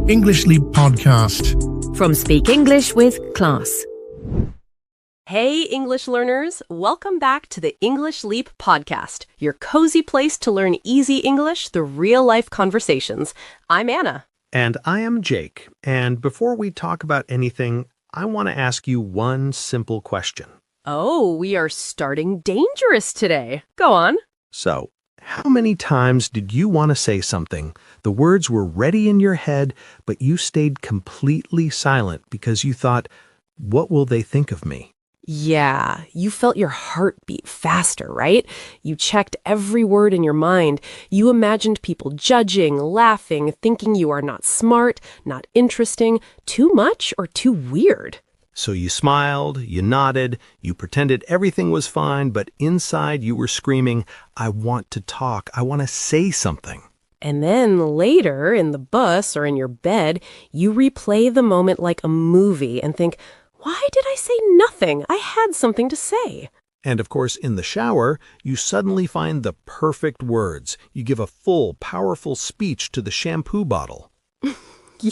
English Leap Podcast. From Speak English with Class. Hey, English learners. Welcome back to the English Leap Podcast, your cozy place to learn easy English through real-life conversations. I'm Anna. And I am Jake. And before we talk about anything, I want to ask you one simple question. Oh, we are starting dangerous today. Go on. So, how many times did you want to say something? The words were ready in your head, but you stayed completely silent because you thought, what will they think of me? Yeah, you felt your heart beat faster, right? You checked every word in your mind. You imagined people judging, laughing, thinking you are not smart, not interesting, too much, or too weird. So you smiled, you nodded, you pretended everything was fine, but inside you were screaming, I want to talk, I want to say something. And then later, in the bus or in your bed, you replay the moment like a movie and think, why did I say nothing? I had something to say. And of course, in the shower, you suddenly find the perfect words. You give a full, powerful speech to the shampoo bottle.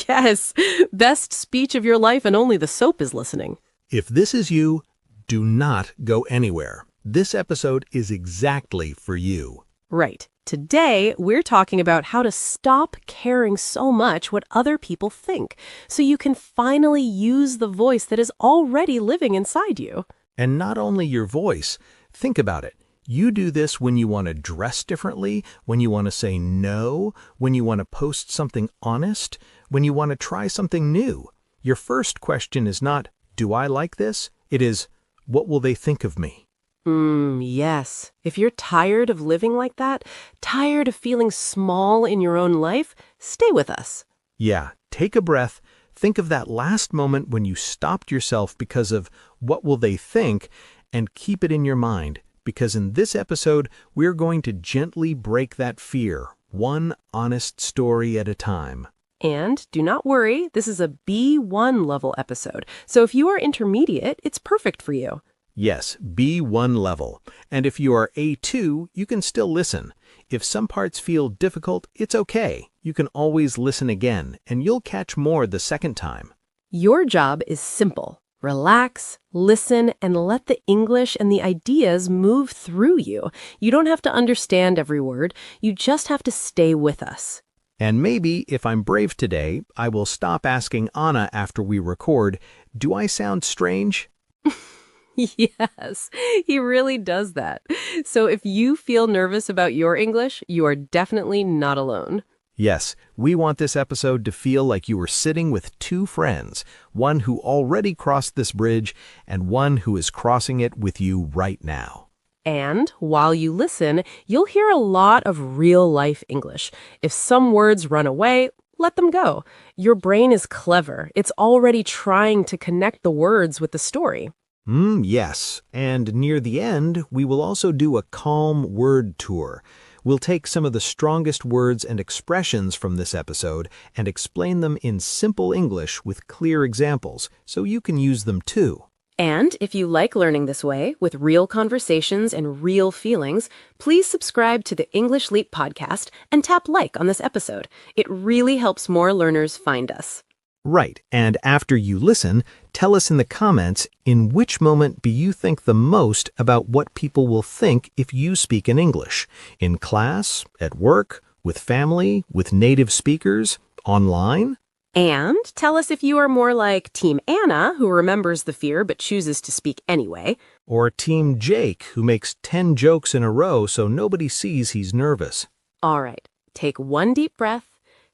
Yes, best speech of your life and only the soap is listening. If this is you, do not go anywhere. This episode is exactly for you. Right. Today, we're talking about how to stop caring so much what other people think, so you can finally use the voice that is already living inside you. And not only your voice, think about it. You do this when you want to dress differently, when you want to say no, when you want to post something honest, when you want to try something new. Your first question is not, do I like this? It is, what will they think of me? Yes. If you're tired of living like that, tired of feeling small in your own life, stay with us. Yeah, take a breath. Think of that last moment when you stopped yourself because of what will they think, and keep it in your mind. Because in this episode, we're going to gently break that fear, one honest story at a time. And do not worry, this is a B1 level episode, so if you are intermediate, it's perfect for you. Yes, B1 level. And if you are A2, you can still listen. If some parts feel difficult, it's okay. You can always listen again, and you'll catch more the second time. Your job is simple. Relax, listen, and let the English and the ideas move through you. You don't have to understand every word. You just have to stay with us. And maybe, if I'm brave today, I will stop asking Anna after we record, do I sound strange? Yes, he really does that. So if you feel nervous about your English, you are definitely not alone. Yes, we want this episode to feel like you were sitting with two friends, one who already crossed this bridge and one who is crossing it with you right now. And while you listen, you'll hear a lot of real-life English. If some words run away, let them go. Your brain is clever. It's already trying to connect the words with the story. Yes, and near the end, we will also do a calm word tour. We'll take some of the strongest words and expressions from this episode and explain them in simple English with clear examples, so you can use them too. And if you like learning this way, with real conversations and real feelings, please subscribe to the English Leap podcast and tap like on this episode. It really helps more learners find us. Right, and after you listen, tell us in the comments in which moment do you think the most about what people will think if you speak in English? In class, at work, with family, with native speakers, online? And tell us if you are more like Team Anna, who remembers the fear but chooses to speak anyway. Or Team Jake, who makes 10 jokes in a row so nobody sees he's nervous. All right, take one deep breath.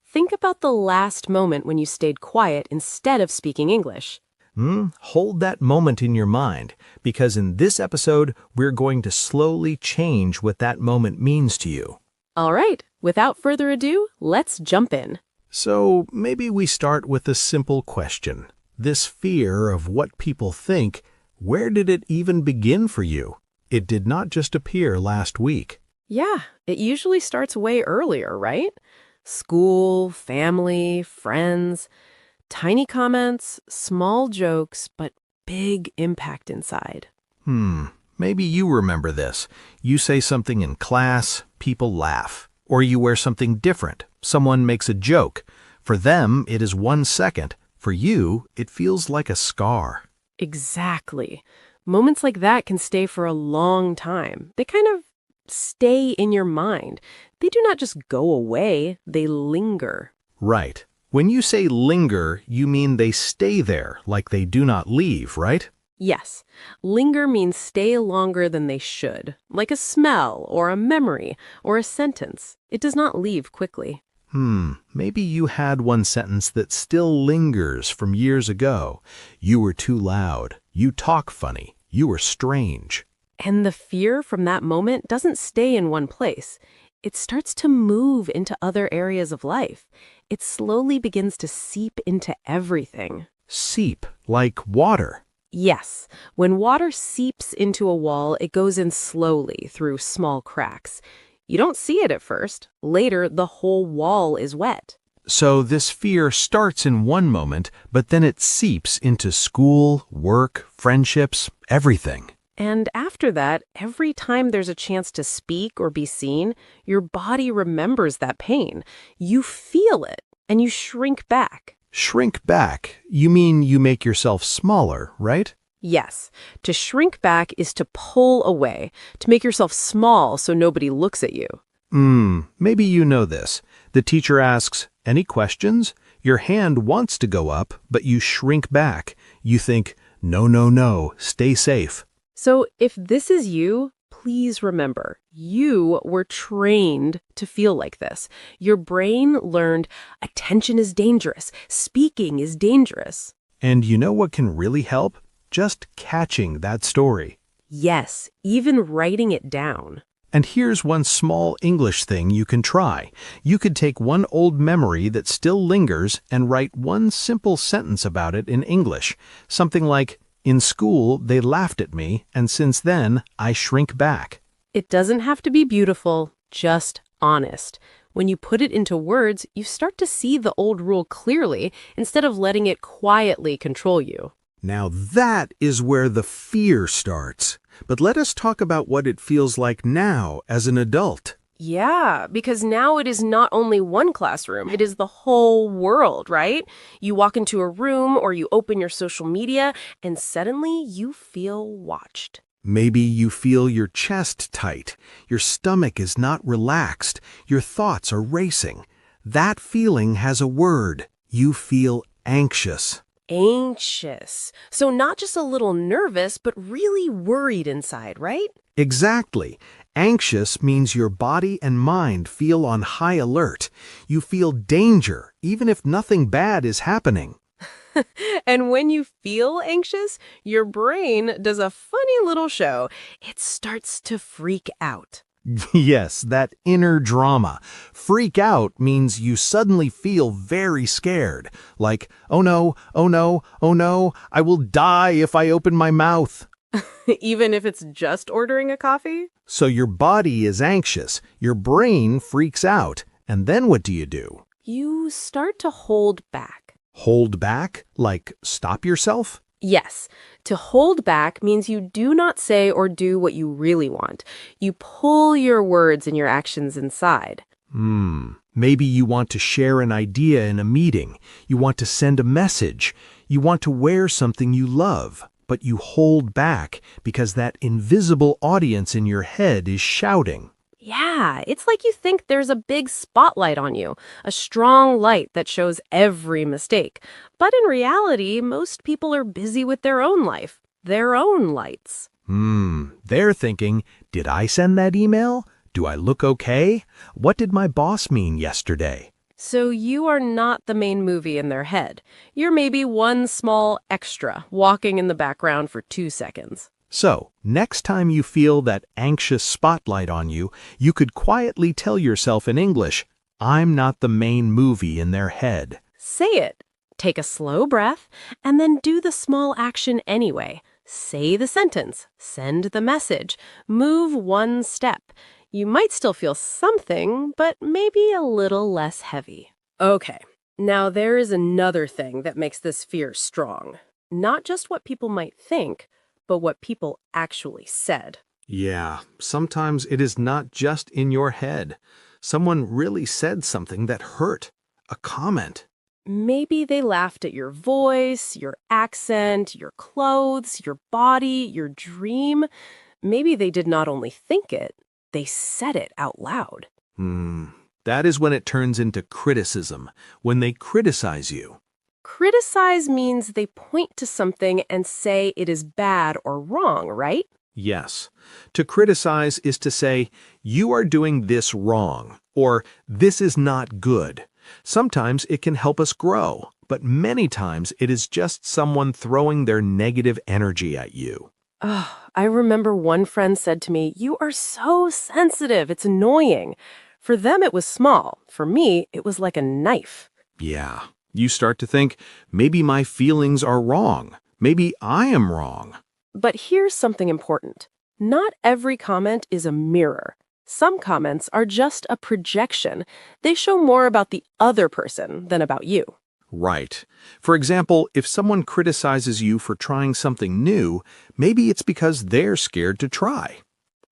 Think about the last moment when you stayed quiet instead of speaking English. Hold that moment in your mind, because in this episode, we're going to slowly change what that moment means to you. All right, without further ado, let's jump in. So maybe we start with a simple question. This fear of what people think, where did it even begin for you? It did not just appear last week. Yeah, it usually starts way earlier, right? School, family, friends, tiny comments, small jokes, but big impact inside. Maybe you remember this. You say something in class, people laugh. Or you wear something different. Someone makes a joke. For them, it is 1 second. For you, it feels like a scar. Exactly. Moments like that can stay for a long time. They kind of stay in your mind. They do not just go away, they linger. Right. When you say linger, you mean they stay there, like they do not leave, right? Yes, linger means stay longer than they should, like a smell or a memory or a sentence. It does not leave quickly. Maybe you had one sentence that still lingers from years ago. You were too loud. You talk funny. You were strange. And the fear from that moment doesn't stay in one place. It starts to move into other areas of life. It slowly begins to seep into everything. Seep, like water. Yes, when water seeps into a wall, it goes in slowly through small cracks. You don't see it at first. Later, the whole wall is wet. So this fear starts in one moment, but then it seeps into school, work, friendships, everything. And after that, every time there's a chance to speak or be seen, your body remembers that pain. You feel it, and you shrink back. Shrink back. You mean you make yourself smaller, right? Yes, to shrink back is to pull away, to make yourself small so nobody looks at you. Maybe you know this. The teacher asks, "Any questions?" Your hand wants to go up, but you shrink back. You think, "No, no, no, stay safe." So if this is you, please remember, you were trained to feel like this. Your brain learned attention is dangerous, speaking is dangerous. And you know what can really help? Just catching that story. Yes, even writing it down. And here's one small English thing you can try. You could take one old memory that still lingers and write one simple sentence about it in English. Something like, "In school, they laughed at me, and since then, I shrink back." It doesn't have to be beautiful, just honest. When you put it into words, you start to see the old rule clearly instead of letting it quietly control you. Now that is where the fear starts. But let us talk about what it feels like now as an adult. Yeah, because now it is not only one classroom, it is the whole world, right? You walk into a room or you open your social media and suddenly you feel watched. Maybe you feel your chest tight, your stomach is not relaxed, your thoughts are racing. That feeling has a word. You feel anxious. Anxious. So not just a little nervous, but really worried inside, right? Exactly. Anxious means your body and mind feel on high alert. You feel danger, even if nothing bad is happening. And when you feel anxious, your brain does a funny little show. It starts to freak out. Yes, that inner drama. Freak out means you suddenly feel very scared. Like, oh no, oh no, oh no, I will die if I open my mouth. Even if it's just ordering a coffee? So your body is anxious, your brain freaks out, and then what do? You start to hold back. Hold back? Like stop yourself? Yes, to hold back means you do not say or do what you really want. You pull your words and your actions inside. Maybe you want to share an idea in a meeting. You want to send a message. You want to wear something you love, but you hold back because that invisible audience in your head is shouting. Yeah, it's like you think there's a big spotlight on you, a strong light that shows every mistake. But in reality, most people are busy with their own life, their own lights. They're thinking, did I send that email? Do I look okay? What did my boss mean yesterday? So you are not the main movie in their head. You're maybe one small extra walking in the background for 2 seconds. So, next time you feel that anxious spotlight on you, you could quietly tell yourself in English, I'm not the main movie in their head. Say it. Take a slow breath, and then do the small action anyway. Say the sentence. Send the message. Move one step. You might still feel something, but maybe a little less heavy. Okay, now there is another thing that makes this fear strong. Not just what people might think, but what people actually said. Yeah, sometimes it is not just in your head. Someone really said something that hurt. A comment. Maybe they laughed at your voice, your accent, your clothes, your body, your dream. Maybe they did not only think it, they said it out loud. That is when it turns into criticism, when they criticize you. Criticize means they point to something and say it is bad or wrong, right? Yes. To criticize is to say, you are doing this wrong, or this is not good. Sometimes it can help us grow, but many times it is just someone throwing their negative energy at you. Oh, I remember one friend said to me, "You are so sensitive, it's annoying." For them, it was small. For me, it was like a knife. Yeah. You start to think, maybe my feelings are wrong. Maybe I am wrong. But here's something important. Not every comment is a mirror. Some comments are just a projection. They show more about the other person than about you. Right. For example, if someone criticizes you for trying something new, maybe it's because they're scared to try.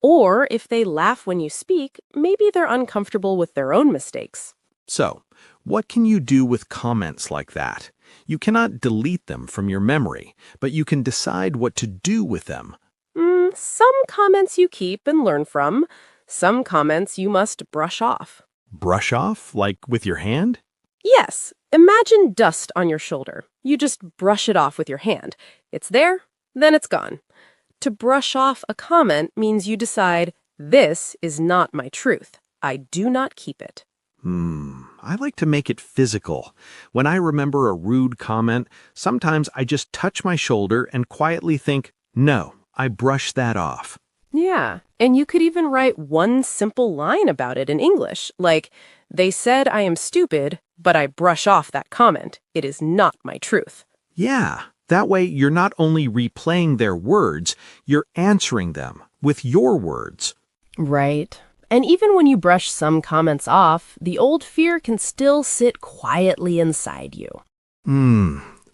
Or if they laugh when you speak, maybe they're uncomfortable with their own mistakes. So, what can you do with comments like that? You cannot delete them from your memory, but you can decide what to do with them. Some comments you keep and learn from. Some comments you must brush off. Brush off, like with your hand? Yes, imagine dust on your shoulder. You just brush it off with your hand. It's there, then it's gone. To brush off a comment means you decide, this is not my truth. I do not keep it. I like to make it physical. When I remember a rude comment, sometimes I just touch my shoulder and quietly think, no, I brush that off. Yeah, and you could even write one simple line about it in English, like, they said I am stupid, but I brush off that comment. It is not my truth. Yeah, that way you're not only replaying their words, you're answering them with your words. Right. And even when you brush some comments off, the old fear can still sit quietly inside you.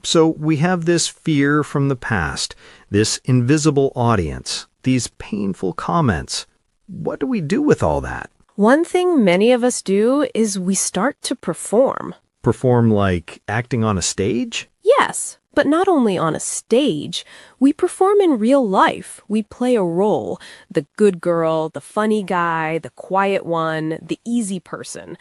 So we have this fear from the past, this invisible audience, these painful comments. What do we do with all that? One thing many of us do is we start to perform. Perform like acting on a stage? Yes, but not only on a stage. We perform in real life. We play a role. The good girl, the funny guy, the quiet one, the easy person.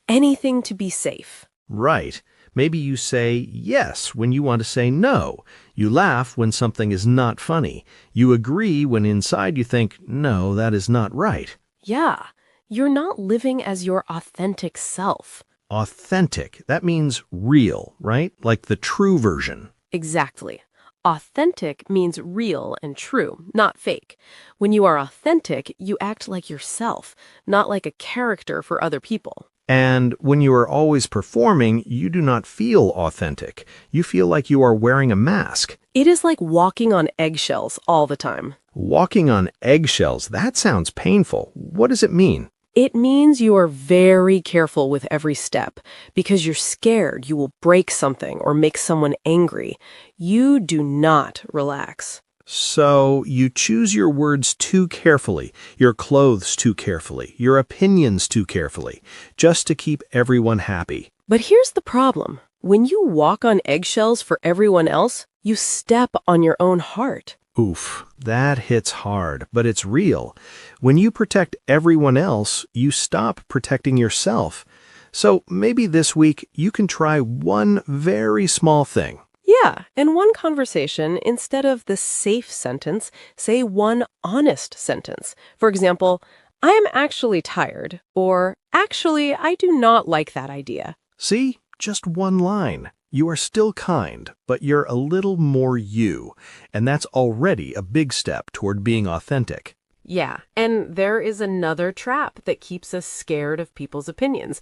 Anything to be safe. Right. Maybe you say yes when you want to say no. You laugh when something is not funny. You agree when inside you think, no, that is not right. Yeah, you're not living as your authentic self. Authentic, that means real, right? Like the true version. Exactly. Authentic means real and true, not fake. When you are authentic, you act like yourself, not like a character for other people. And when you are always performing, you do not feel authentic. You feel like you are wearing a mask. It is like walking on eggshells all the time. Walking on eggshells, that sounds painful. What does it mean? It means you are very careful with every step because you're scared you will break something or make someone angry. You do not relax. So you choose your words too carefully, your clothes too carefully, your opinions too carefully, just to keep everyone happy. But here's the problem. When you walk on eggshells for everyone else, you step on your own heart. Oof, that hits hard, but it's real. When you protect everyone else, you stop protecting yourself. So maybe this week you can try one very small thing. Yeah, in one conversation, instead of the safe sentence, say one honest sentence. For example, I am actually tired, or actually, I do not like that idea. See? Just one line. You are still kind, but you're a little more you, and that's already a big step toward being authentic. Yeah, and there is another trap that keeps us scared of people's opinions.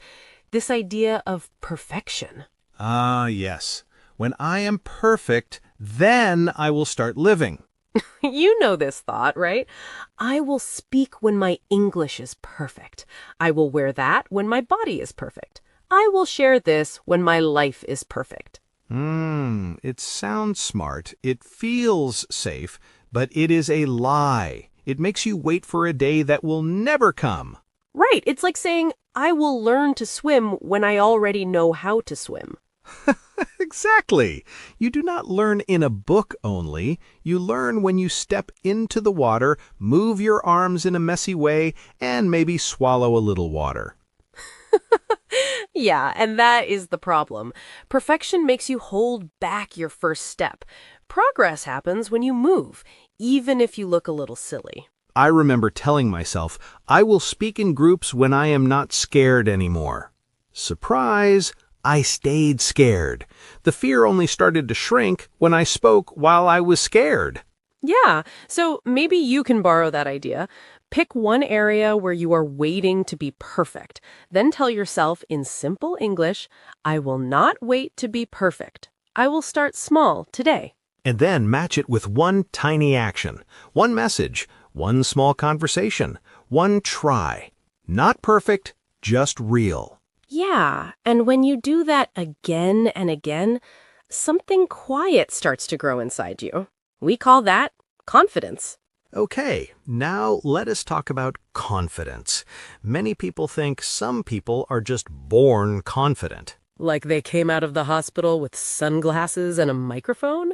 This idea of perfection. Ah, yes. When I am perfect, then I will start living. You know this thought, right? I will speak when my English is perfect. I will wear that when my body is perfect. I will share this when my life is perfect. It sounds smart. It feels safe, but it is a lie. It makes you wait for a day that will never come. Right. It's like saying, I will learn to swim when I already know how to swim. Exactly. You do not learn in a book only. You learn when you step into the water, move your arms in a messy way, and maybe swallow a little water. Yeah, and that is the problem. Perfection makes you hold back your first step. Progress happens when you move, even if you look a little silly. I remember telling myself, I will speak in groups when I am not scared anymore. Surprise! I stayed scared. The fear only started to shrink when I spoke while I was scared. Yeah, so maybe you can borrow that idea. Pick one area where you are waiting to be perfect. Then tell yourself in simple English, I will not wait to be perfect. I will start small today. And then match it with one tiny action, one message, one small conversation, one try. Not perfect, just real. Yeah, and when you do that again and again, something quiet starts to grow inside you. We call that confidence. Okay, now let us talk about confidence. Many people think some people are just born confident. Like they came out of the hospital with sunglasses and a microphone?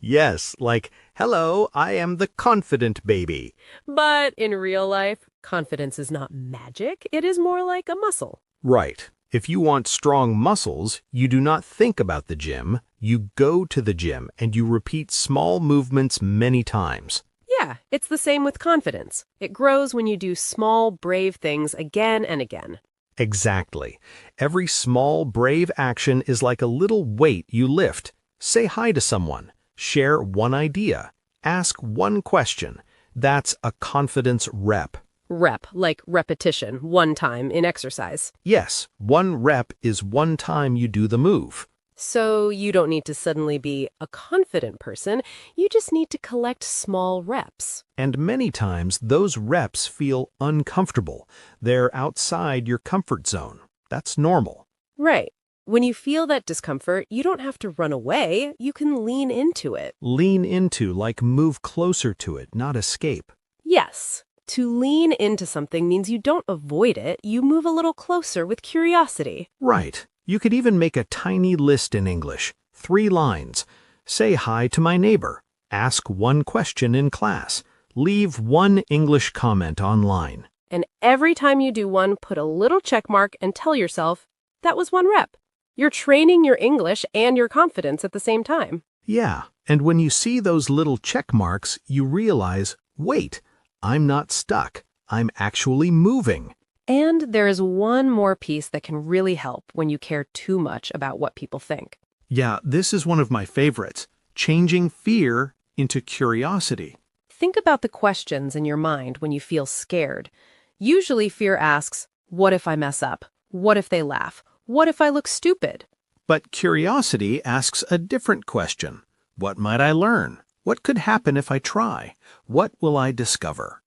Yes, like, hello, I am the confident baby. But in real life, confidence is not magic. It is more like a muscle. Right. If you want strong muscles, you do not think about the gym. You go to the gym and you repeat small movements many times. Yeah, it's the same with confidence. It grows when you do small, brave things again and again. Exactly. Every small, brave action is like a little weight you lift. Say hi to someone. Share one idea. Ask one question. That's a confidence rep. Rep, like repetition, one time in exercise. Yes, one rep is one time you do the move. So you don't need to suddenly be a confident person. You just need to collect small reps. And many times, those reps feel uncomfortable. They're outside your comfort zone. That's normal. Right. When you feel that discomfort, you don't have to run away. You can lean into it. Lean into, like move closer to it, not escape. Yes. To lean into something means you don't avoid it. You move a little closer with curiosity. Right. You could even make a tiny list in English. 3 lines. Say hi to my neighbor. Ask one question in class. Leave one English comment online. And every time you do one, put a little check mark and tell yourself, that was one rep. You're training your English and your confidence at the same time. Yeah, and when you see those little check marks, you realize, wait, I'm not stuck. I'm actually moving. And there is one more piece that can really help when you care too much about what people think. Yeah, this is one of my favorites. Changing fear into curiosity. Think about the questions in your mind when you feel scared. Usually fear asks, what if I mess up? What if they laugh? What if I look stupid? But curiosity asks a different question. What might I learn? What could happen if I try? What will I discover?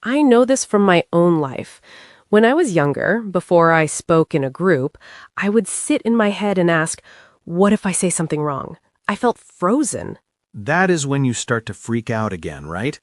I know this from my own life. When I was younger, before I spoke in a group, I would sit in my head and ask, what if I say something wrong? I felt frozen. That is when you start to freak out again, right?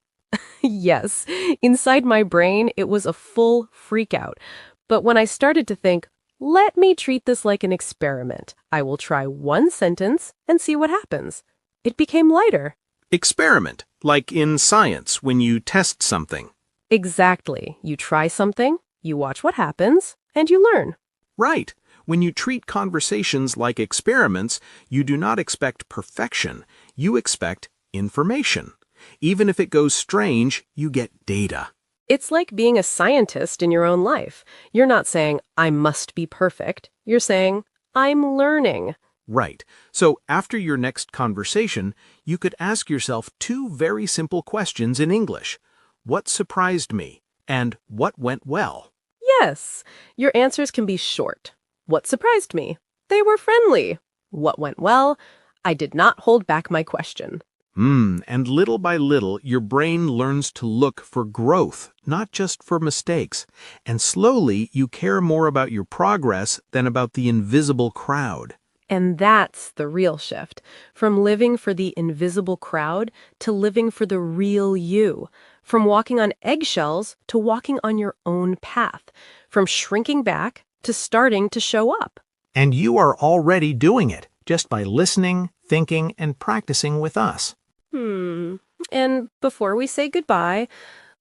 Yes, inside my brain, it was a full freak out. But when I started to think, let me treat this like an experiment. I will try one sentence and see what happens. It became lighter. Experiment, like in science when you test something. Exactly. You try something, you watch what happens, and you learn. Right. When you treat conversations like experiments, you do not expect perfection. You expect information. Even if it goes strange, you get data. It's like being a scientist in your own life. You're not saying, I must be perfect. You're saying, I'm learning. Right. So after your next conversation, you could ask yourself 2 very simple questions in English. What surprised me? And what went well? Yes, your answers can be short. What surprised me? They were friendly. What went well? I did not hold back my question. And little by little, your brain learns to look for growth, not just for mistakes. And slowly, you care more about your progress than about the invisible crowd. And that's the real shift, from living for the invisible crowd to living for the real you, from walking on eggshells to walking on your own path, from shrinking back to starting to show up. And you are already doing it just by listening, thinking, and practicing with us. And before we say goodbye,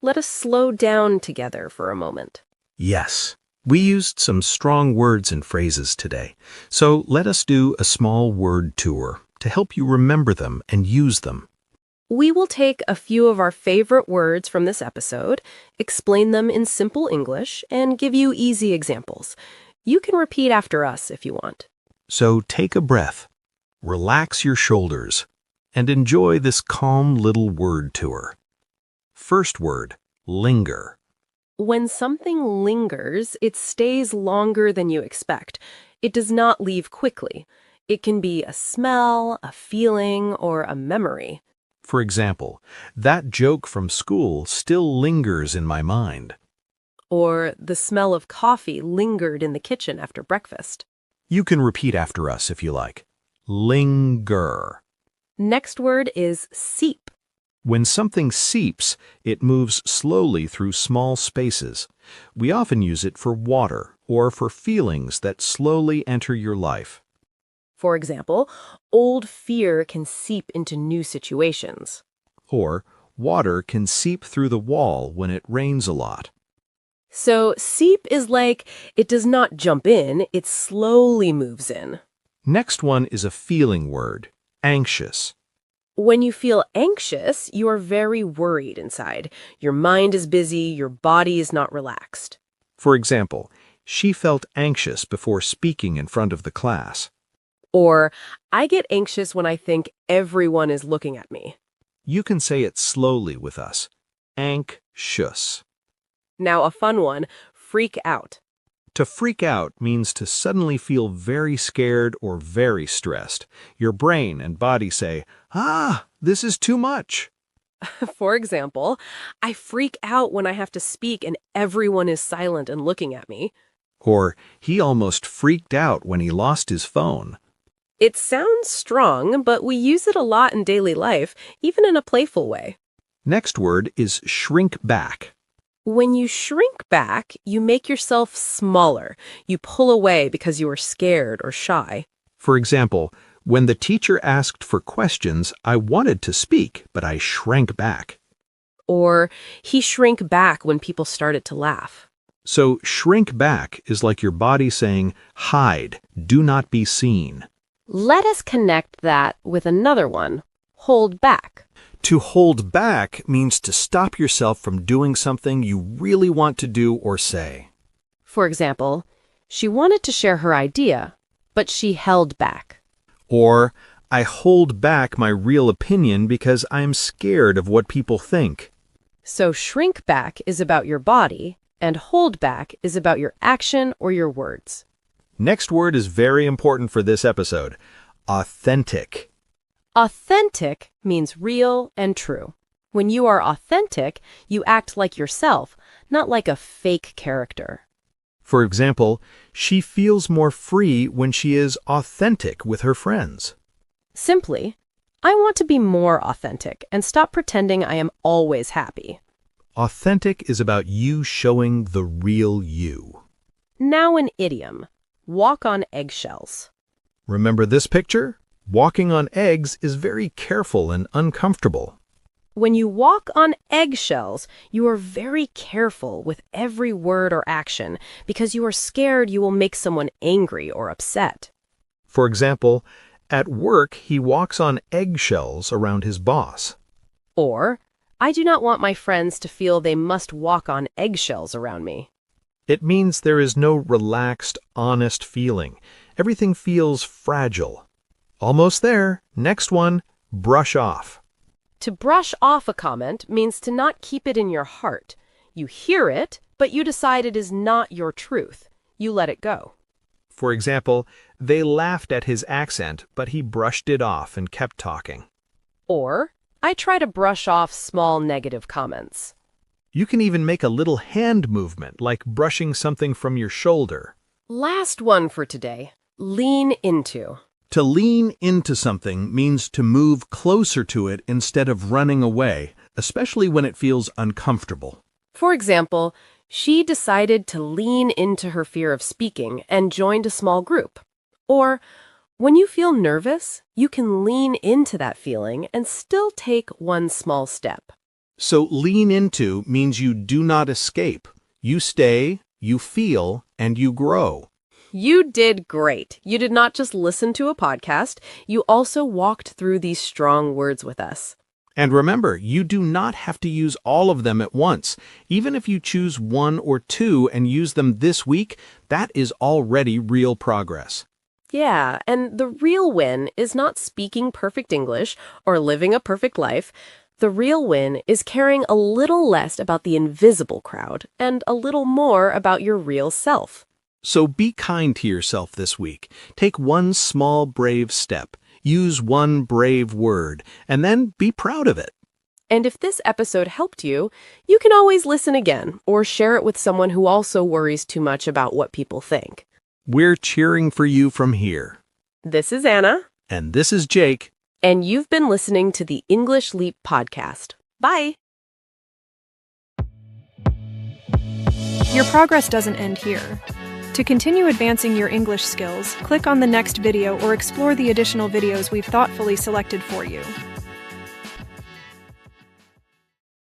let us slow down together for a moment. Yes, we used some strong words and phrases today, so let us do a small word tour to help you remember them and use them. We will take a few of our favorite words from this episode, explain them in simple English, and give you easy examples. You can repeat after us if you want. So take a breath, relax your shoulders, and enjoy this calm little word tour. First word, linger. When something lingers, it stays longer than you expect. It does not leave quickly. It can be a smell, a feeling, or a memory. For example, that joke from school still lingers in my mind. Or the smell of coffee lingered in the kitchen after breakfast. You can repeat after us if you like. Linger. Next word is seep. When something seeps, it moves slowly through small spaces. We often use it for water or for feelings that slowly enter your life. For example, old fear can seep into new situations. Or water can seep through the wall when it rains a lot. So seep is like it does not jump in, it slowly moves in. Next one is a feeling word, anxious. When you feel anxious, you are very worried inside. Your mind is busy, your body is not relaxed. For example, she felt anxious before speaking in front of the class. Or, I get anxious when I think everyone is looking at me. You can say it slowly with us. Anxious. Now a fun one, freak out. To freak out means to suddenly feel very scared or very stressed. Your brain and body say, this is too much. For example, I freak out when I have to speak and everyone is silent and looking at me. Or he almost freaked out when he lost his phone. It sounds strong, but we use it a lot in daily life, even in a playful way. Next word is shrink back. When you shrink back, you make yourself smaller. You pull away because you are scared or shy. For example, when the teacher asked for questions, I wanted to speak, but I shrank back. Or he shrank back when people started to laugh. So shrink back is like your body saying, hide, do not be seen. Let us connect that with another one, hold back. To hold back means to stop yourself from doing something you really want to do or say. For example, she wanted to share her idea, but she held back. Or, I hold back my real opinion because I'm scared of what people think. So shrink back is about your body, and hold back is about your action or your words. Next word is very important for this episode. Authentic. Authentic means real and true. When you are authentic, you act like yourself, not like a fake character. For example, she feels more free when she is authentic with her friends. Simply, I want to be more authentic and stop pretending I am always happy. Authentic is about you showing the real you. Now an idiom. Walk on eggshells. Remember this picture? Walking on eggs is very careful and uncomfortable. When you walk on eggshells, you are very careful with every word or action because you are scared you will make someone angry or upset. For example, at work he walks on eggshells around his boss. Or, I do not want my friends to feel they must walk on eggshells around me. It means there is no relaxed, honest feeling. Everything feels fragile. Almost there. Next one, brush off. To brush off a comment means to not keep it in your heart. You hear it, but you decide it is not your truth. You let it go. For example, they laughed at his accent, but he brushed it off and kept talking. Or, I try to brush off small negative comments. You can even make a little hand movement, like brushing something from your shoulder. Last one for today. Lean into. To lean into something means to move closer to it instead of running away, especially when it feels uncomfortable. For example, she decided to lean into her fear of speaking and joined a small group. Or when you feel nervous, you can lean into that feeling and still take one small step. So lean into means you do not escape. You stay, you feel, and you grow. You did great. You did not just listen to a podcast, you also walked through these strong words with us. And remember, you do not have to use all of them at once. Even if you choose one or two and use them this week, that is already real progress. Yeah, and the real win is not speaking perfect English or living a perfect life. The real win is caring a little less about the invisible crowd and a little more about your real self. So be kind to yourself this week. Take one small brave step. Use one brave word, and then be proud of it. And if this episode helped you, you can always listen again or share it with someone who also worries too much about what people think. We're cheering for you from here. This is Anna. And this is Jake. And you've been listening to the English Leap podcast. Bye. Your progress doesn't end here. To continue advancing your English skills, click on the next video or explore the additional videos we've thoughtfully selected for you.